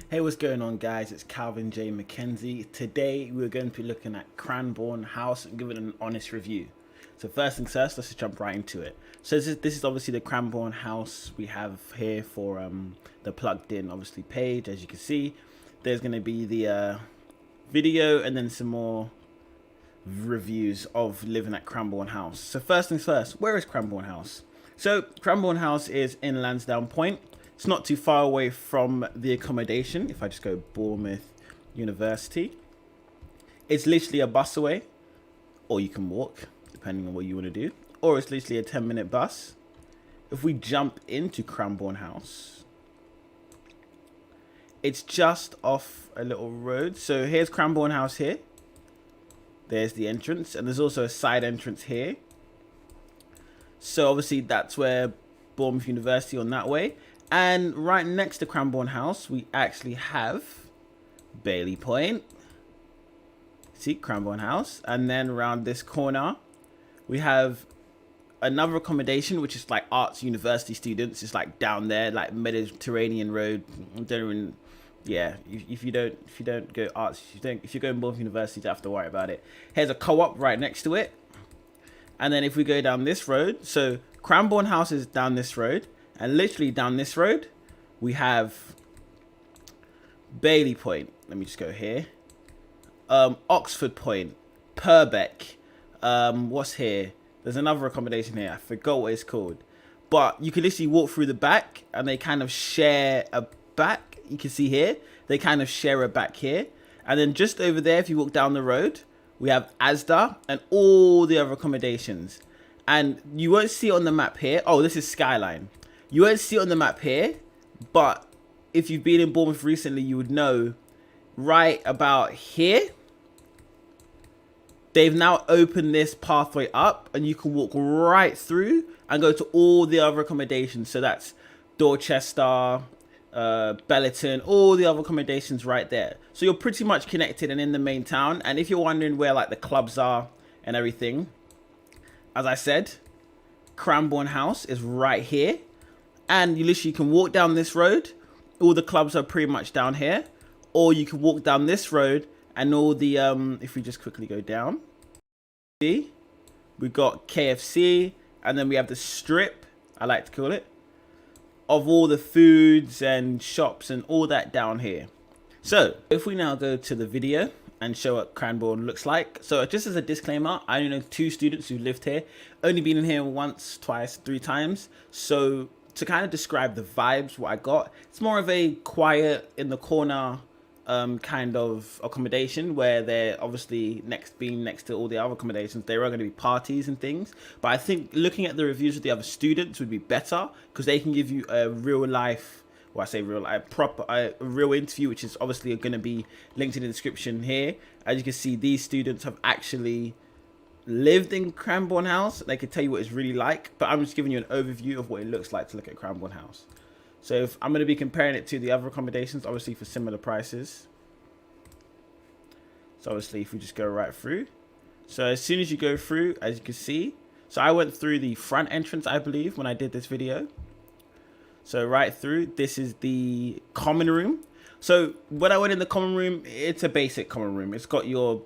Hey, what's going on, guys? It's Calvin J. McKenzie. Today we're going to be looking at Cranborne House and giving it an honest review. So first things first, let's just jump right into it. So this is obviously the Cranborne House we have here for the plugged in obviously page. As you can see, there's going to be the video and then some more reviews of living at Cranborne House. So first things first, where is Cranborne House? So Cranborne House is in Lansdowne Point. It's not too far away from the accommodation. If I just go Bournemouth University, it's literally a bus away, or you can walk, depending on what you want to do, or it's literally a 10-minute bus. If we jump into Cranborne House, it's just off a little road. So here's Cranborne House here. There's the entrance, and there's also a side entrance here. So obviously that's where Bournemouth University on that way. And right next to Cranborne House, we actually have Bailey Point. See, Cranborne House. And then around this corner, we have another accommodation, which is like arts university students. It's like down there, like Mediterranean Road. Yeah, if you don't go arts, if you're going Bournemouth University, you don't have to worry about it. Here's a co-op right next to it. And then if we go down this road, so Cranborne House is down this road. And literally down this road, we have Bailey Point. Let me just go here. Oxford Point, Purbeck. What's here? There's another accommodation here. I forgot what it's called. But you can literally walk through the back, and they kind of share a back. You can see here, they kind of share a back here. And then just over there, if you walk down the road, we have Asda and all the other accommodations. And you won't see it on the map here. Oh, this is Skyline. You won't see it on the map here, but if you've been in Bournemouth recently, you would know right about here, they've now opened this pathway up and you can walk right through and go to all the other accommodations. So that's Dorchester, Bellerton, all the other accommodations right there. So you're pretty much connected and in the main town. And if you're wondering where like the clubs are and everything, as I said, Cranborne House is right here. And you literally can walk down this road. All the clubs are pretty much down here. Or you can walk down this road and all the, if we just quickly go down. See, we got KFC. And then we have the strip, I like to call it, of all the foods and shops and all that down here. So if we now go to the video and show what Cranborne looks like. So just as a disclaimer, I only know 2 students who lived here. Only been in here once, twice, 3 times. So to kind of describe the vibes, what I got, it's more of a quiet in the corner kind of accommodation where they're obviously being next to all the other accommodations. There are going to be parties and things, but I think looking at the reviews of the other students would be better because they can give you a real life, well, I say real life, a real interview, which is obviously going to be linked in the description here. As you can see, these students have actually lived in Cranborne House. They could tell you what it's really like, but I'm just giving you an overview of what it looks like to look at Cranborne House. So if I'm going to be comparing it to the other accommodations, obviously for similar prices. So obviously if we just go right through. So as soon as you go through, as you can see, so I went through the front entrance, I believe, when I did this video. So right through, this is the common room. So when I went in the common room, it's a basic common room. It's got your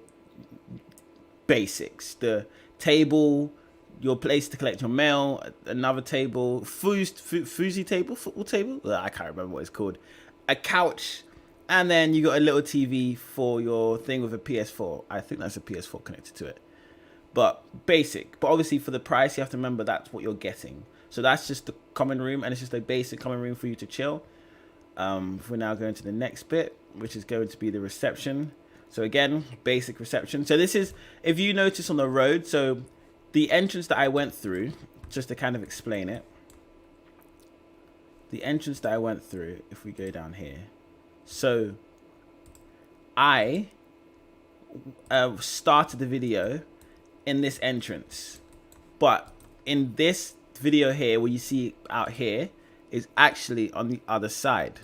basics, the table, your place to collect your mail, another table, foosy table, football table, I can't remember what it's called, a couch, and then you got a little TV for your thing with a PS4. I think that's a PS4 connected to it, but basic. But obviously for the price, you have to remember that's what you're getting. So that's just the common room, and it's just a basic common room for you to chill. We're now going to the next bit, which is going to be the reception. So again, basic reception. So this is, if you notice on the road, so the entrance that I went through, just to kind of explain it. The entrance that I went through, if we go down here. So I started the video in this entrance. But in this video here, what you see out here is actually on the other side.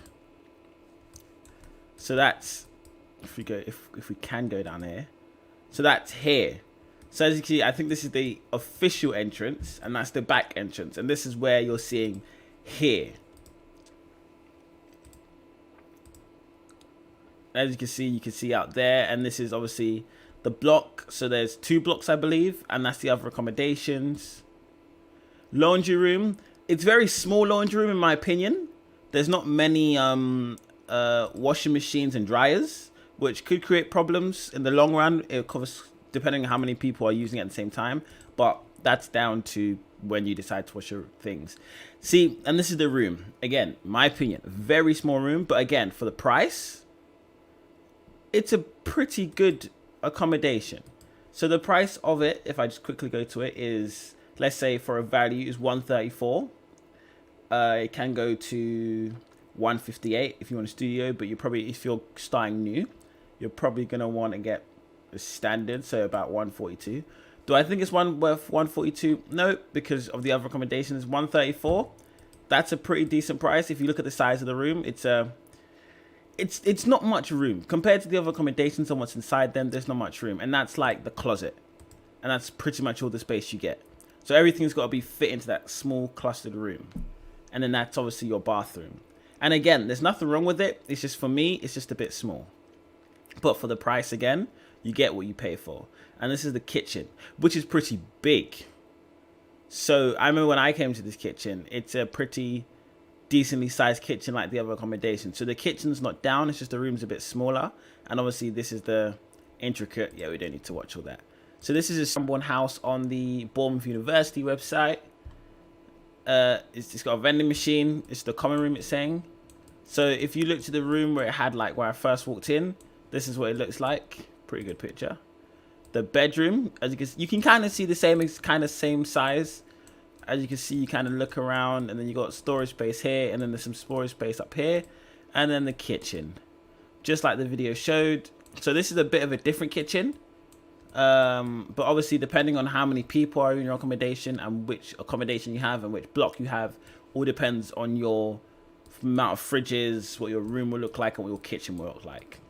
So that's, if we can go down here, so that's here. So as you can see, I think this is the official entrance, and that's the back entrance, and this is where you're seeing here. As you can see out there, and this is obviously the block. So there's 2 blocks, I believe, and that's the other accommodations. Laundry room. It's very small laundry room in my opinion. There's not many washing machines and dryers, which could create problems in the long run. It covers depending on how many people are using it at the same time, but that's down to when you decide to wash your things. See, and this is the room. Again, my opinion, very small room, but again, for the price, it's a pretty good accommodation. So the price of it, if I just quickly go to it, is, let's say for a value is 134. It can go to 158 if you want a studio, but if you're starting new, you're probably gonna want to get a standard, so about 142. Do I think it's worth 142? No, because of the other accommodations. 134. That's a pretty decent price if you look at the size of the room. It's not much room compared to the other accommodations and what's inside them. There's not much room, and that's like the closet, and that's pretty much all the space you get. So everything's got to be fit into that small clustered room, and then that's obviously your bathroom. And again, there's nothing wrong with it. It's just, for me, it's just a bit small, but for the price, again, you get what you pay for. And this is the kitchen, which is pretty big. So I remember when I came to this kitchen, it's a pretty decently sized kitchen like the other accommodation. So the kitchen's not down, it's just the room's a bit smaller. And obviously this is the intricate, yeah, we don't need to watch all that. So this is a Cranborne House on the Bournemouth University website. It's got a vending machine. It's the common room, it's saying. So if you look to the room where it had, like, where I first walked in, this is what it looks like. Pretty good picture. The bedroom, as you can kind of see the same size. As you can see, you kind of look around, and then you got storage space here, and then there's some storage space up here, and then the kitchen, just like the video showed. So this is a bit of a different kitchen, but obviously depending on how many people are in your accommodation and which accommodation you have and which block you have, all depends on your amount of fridges, what your room will look like, and what your kitchen will look like.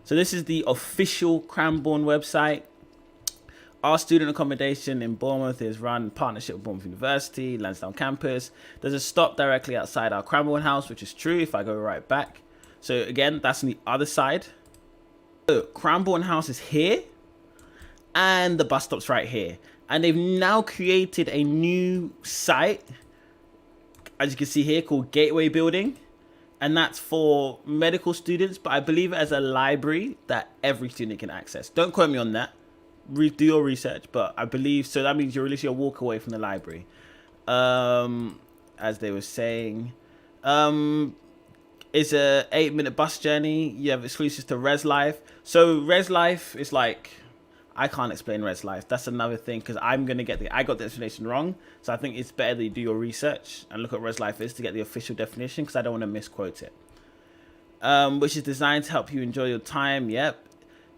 So this is the official Cranborne website. Our student accommodation in Bournemouth is run in partnership with Bournemouth University, Lansdowne campus. There's a stop directly outside our Cranborne House, which is true if I go right back. So again, that's on the other side. So Cranborne House is here, and the bus stop's right here. And they've now created a new site, as you can see here, called Gateway Building. And that's for medical students, but I believe it as a library that every student can access. Don't quote me on that. Do your research, but I believe so. That means you're literally a walk away from the library. As they were saying, it's a 8-minute bus journey. You have exclusives to Res Life. So Res Life is like, I can't explain Res Life. That's another thing, because I got the explanation wrong. So I think it's better that you do your research and look at Res Life is to get the official definition, because I don't want to misquote it. Which is designed to help you enjoy your time. Yep.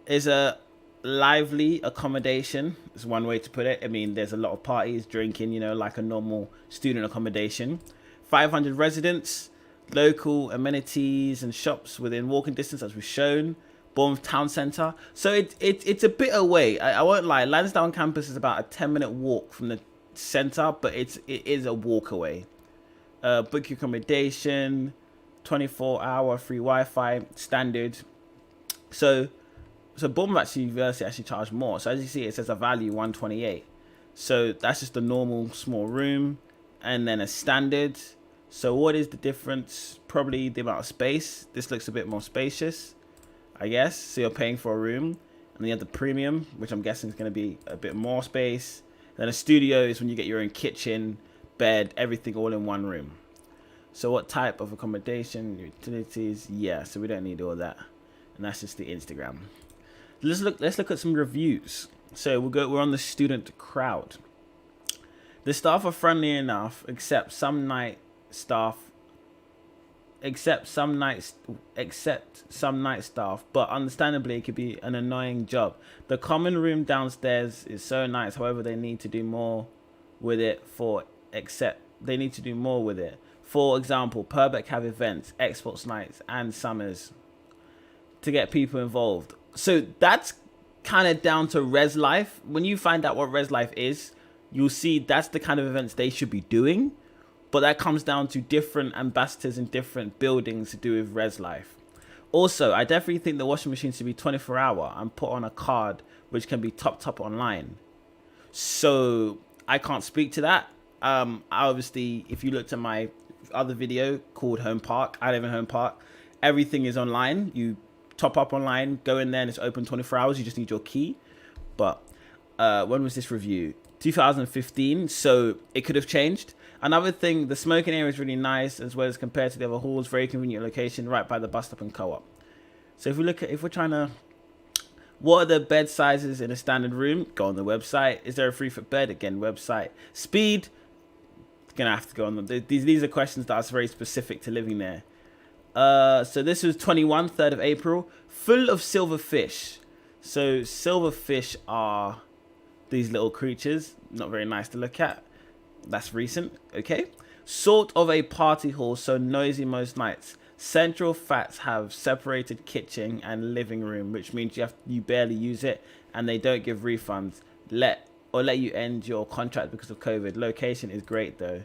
Is a lively accommodation. Is one way to put it. I mean, there's a lot of parties, drinking, like a normal student accommodation. 500 residents, local amenities and shops within walking distance, as we've shown. Bournemouth Town Centre. So it's a bit away. I won't lie. Lansdowne campus is about a 10-minute walk from the centre, but it is a walk away. Book your accommodation, 24-hour free Wi-Fi, standard. So Bournemouth University actually charged more. So as you see, it says a value 128. So that's just a normal small room, and then a standard. So what is the difference? Probably the amount of space. This looks a bit more spacious, I guess. So you're paying for a room, and then you have the premium, which I'm guessing is going to be a bit more space. Then a studio is when you get your own kitchen, bed, everything all in one room. So what type of accommodation, utilities? Yeah, so we don't need all that. And that's just the Instagram. Let's look at some reviews. So we're on the student crowd. The staff are friendly enough, except some night staff, but understandably it could be an annoying job. The common room downstairs is so nice, however they need to do more with it. For example, Purbeck have events, Xbox nights and summers to get people involved. So that's kind of down to Res Life. When you find out what Res Life is, you'll see that's the kind of events they should be doing. But that comes down to different ambassadors in different buildings to do with Res Life. Also, I definitely think the washing machine should be 24-hour and put on a card which can be topped up online. So I can't speak to that. Obviously, if you looked at my other video called Home Park, I live in Home Park. Everything is online. You top up online, go in there, and it's open 24 hours. You just need your key. But when was this review? 2015. So it could have changed. Another thing, the smoking area is really nice as well as compared to the other halls. Very convenient location, right by the bus stop and co-op. So if we're trying to, what are the bed sizes in a standard room? Go on the website. Is there a 3-foot bed? Again, website. Speed, gonna have to go on them. These are questions that are very specific to living there. So this was 3rd of April. Full of silverfish. So silverfish are these little creatures, not very nice to look at. That's recent. Okay. Sort of a party hall, so noisy most nights. Central flats have separated kitchen and living room, which means you barely use it, and they don't give refunds. Let you end your contract because of COVID. Location is great though.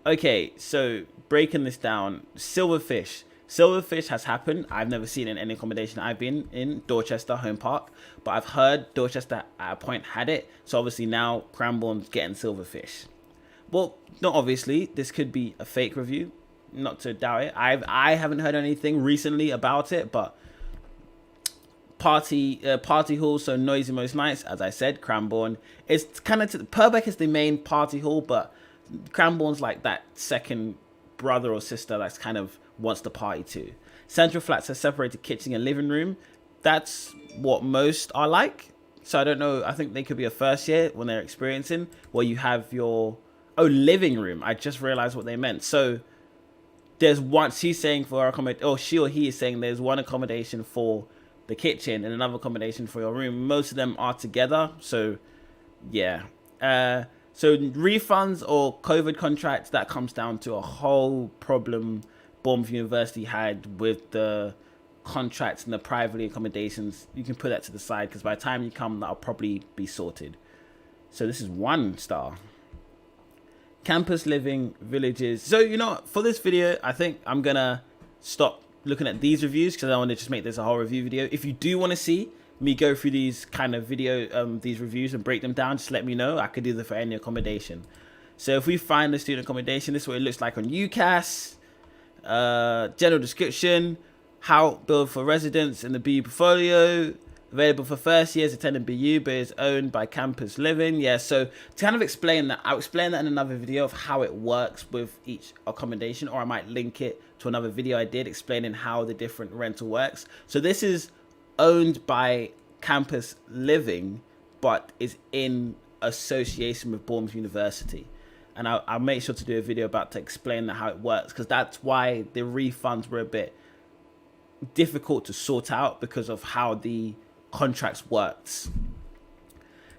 Okay, so breaking this down, silverfish. Silverfish has happened. I've never seen it in any accommodation I've been in, Dorchester, Home Park, but I've heard Dorchester at a point had it. So obviously now Cranborne's getting silverfish. Well, not obviously. This could be a fake review. Not to doubt it. I haven't heard anything recently about it, but party hall, so noisy most nights. As I said, Cranborne. It's kind of Purbeck is the main party hall, but Cranborne's like that second brother or sister that's kind of wants to party too. Central flats have separated kitchen and living room. That's what most are like. So I don't know. I think they could be a first year when they're experiencing where you have your living room. I just realized what they meant. So there's one, she's saying for accommodation, or she or he is saying there's one accommodation for the kitchen and another accommodation for your room. Most of them are together. So yeah. So refunds or COVID contracts, that comes down to a whole problem Bournemouth University had with the contracts and the privately accommodations. You can put that to the side because by the time you come, that'll probably be sorted. So this is 1 star. Campus living villages. So, you know, for this video, I think I'm going to stop looking at these reviews because I want to just make this a whole review video. If you do want to see me go through these kind of these reviews and break them down, just let me know. I could do that for any accommodation. So if we find the student accommodation, this is what it looks like on UCAS. General description, how built for residents in the BU portfolio, available for first years attending BU, but is owned by Campus Living. Yeah, so to kind of explain that, I'll explain that in another video of how it works with each accommodation, or I might link it to another video I did explaining how the different rental works. So this is owned by Campus Living, but is in association with Bournemouth University. And I'll make sure to do a video about to explain how it works, because that's why the refunds were a bit difficult to sort out because of how the contracts works.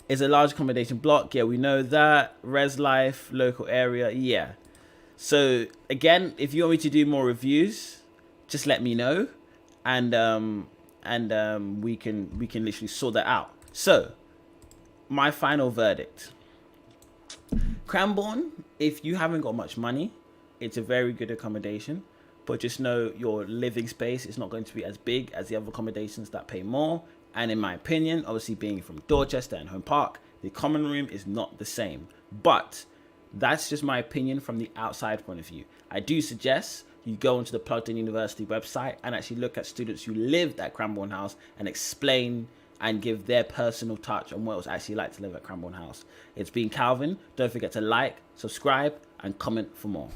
Is a large accommodation block. Yeah, we know that. Res life, local area. Yeah. So again, if you want me to do more reviews, just let me know, and we can literally sort that out. So my final verdict. Cranborne, if you haven't got much money, it's a very good accommodation, but just know your living space is not going to be as big as the other accommodations that pay more. And in my opinion, obviously being from Dorchester and Home Park, the common room is not the same. But that's just my opinion from the outside point of view. I do suggest you go onto the Plugged In University website and actually look at students who lived at Cranborne House and explain and give their personal touch on what it was actually like to live at Cranborne House. It's been Calvin. Don't forget to like, subscribe, and comment for more.